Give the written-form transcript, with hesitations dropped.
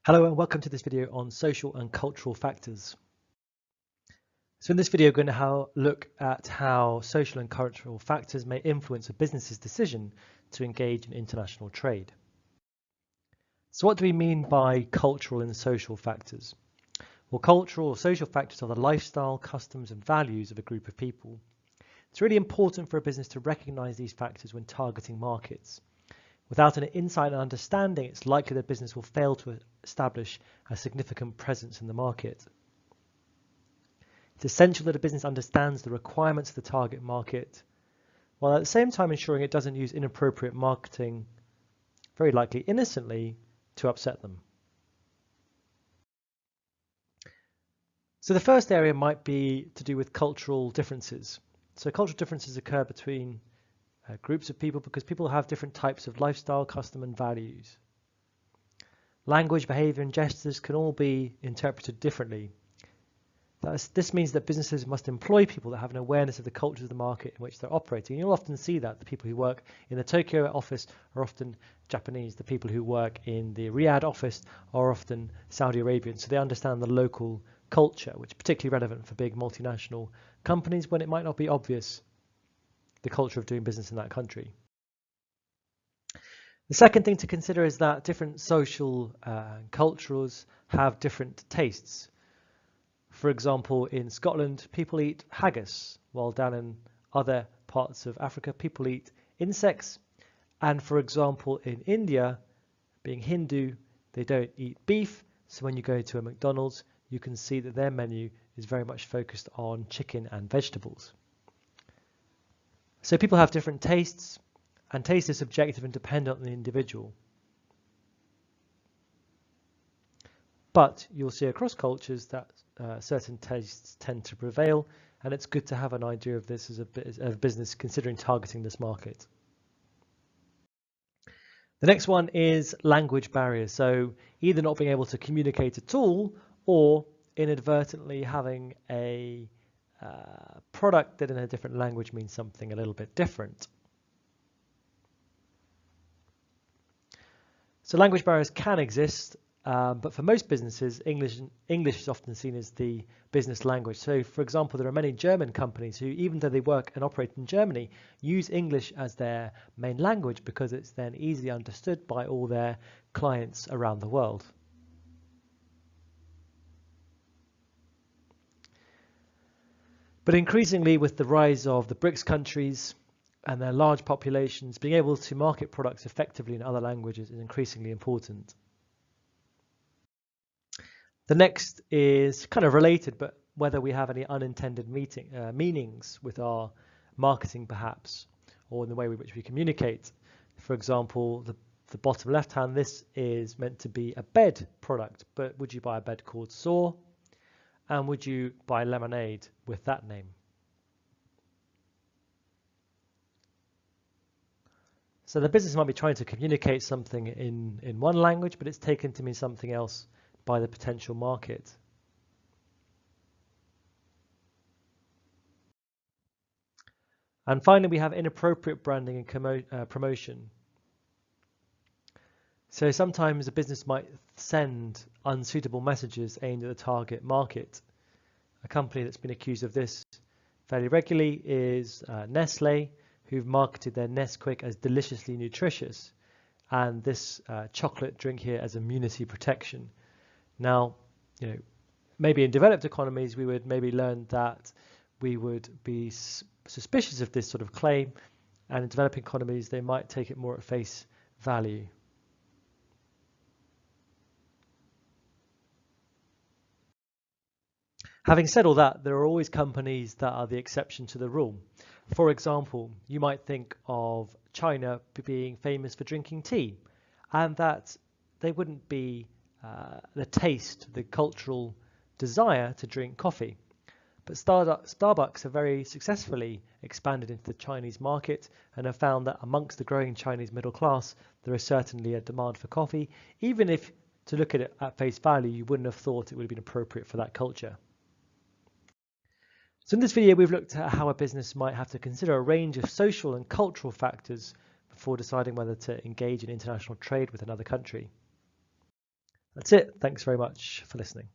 Hello and welcome to this video on social and cultural factors. So in this video, we're going to look at how social and cultural factors may influence a business's decision to engage in international trade. So what do we mean by cultural and social factors? Well, cultural or social factors are the lifestyle, customs and values of a group of people. It's really important for a business to recognize these factors when targeting markets. Without an insight and understanding, it's likely that business will fail to establish a significant presence in the market. It's essential that a business understands the requirements of the target market, while at the same time ensuring it doesn't use inappropriate marketing, very likely innocently, to upset them. So the first area might be to do with cultural differences. So cultural differences occur between groups of people because people have different types of lifestyle, custom and values. Language, behavior and gestures can all be interpreted differently. This means that businesses must employ people that have an awareness of the cultures of the market in which they're operating. You'll often see that the people who work in the Tokyo office are often Japanese. The people who work in the Riyadh office are often Saudi Arabian. So they understand the local culture, which is particularly relevant for big multinational companies when it might not be obvious the culture of doing business in that country. The second thing to consider is that different social cultures have different tastes. For example, in Scotland, people eat haggis, while down in other parts of Africa, people eat insects. And for example, in India, being Hindu, they don't eat beef. So when you go to a McDonald's, you can see that their menu is very much focused on chicken and vegetables. So people have different tastes, and taste is subjective and dependent on the individual. But you'll see across cultures that certain tastes tend to prevail, and it's good to have an idea of this as a business considering targeting this market. The next one is language barriers. So either not being able to communicate at all, or inadvertently having a product that in a different language means something a little bit different. So language barriers can exist, but for most businesses, English is often seen as the business language. So for example, there are many German companies who, even though they work and operate in Germany, use English as their main language because it's then easily understood by all their clients around the world. But increasingly, with the rise of the BRICS countries and their large populations, being able to market products effectively in other languages is increasingly important. The next is kind of related, but whether we have any unintended meanings with our marketing perhaps, or in the way in which we communicate. For example, the bottom left hand, this is meant to be a bed product, but would you buy a bed called Saw? And would you buy lemonade with that name? So the business might be trying to communicate something in one language, but it's taken to mean something else by the potential market. And finally, we have inappropriate branding and promotion. So sometimes a business might send unsuitable messages aimed at the target market. A company that's been accused of this fairly regularly is Nestle, who've marketed their Nesquik as deliciously nutritious, and this chocolate drink here as immunity protection. Now, maybe in developed economies we would maybe learn that we would be suspicious of this sort of claim, and in developing economies they might take it more at face value. Having said all that, there are always companies that are the exception to the rule. For example, you might think of China being famous for drinking tea, and that they wouldn't be the taste, the cultural desire to drink coffee. But Starbucks have very successfully expanded into the Chinese market and have found that amongst the growing Chinese middle class, there is certainly a demand for coffee, even if, to look at it at face value, you wouldn't have thought it would have been appropriate for that culture. So in this video, we've looked at how a business might have to consider a range of social and cultural factors before deciding whether to engage in international trade with another country. That's it. Thanks very much for listening.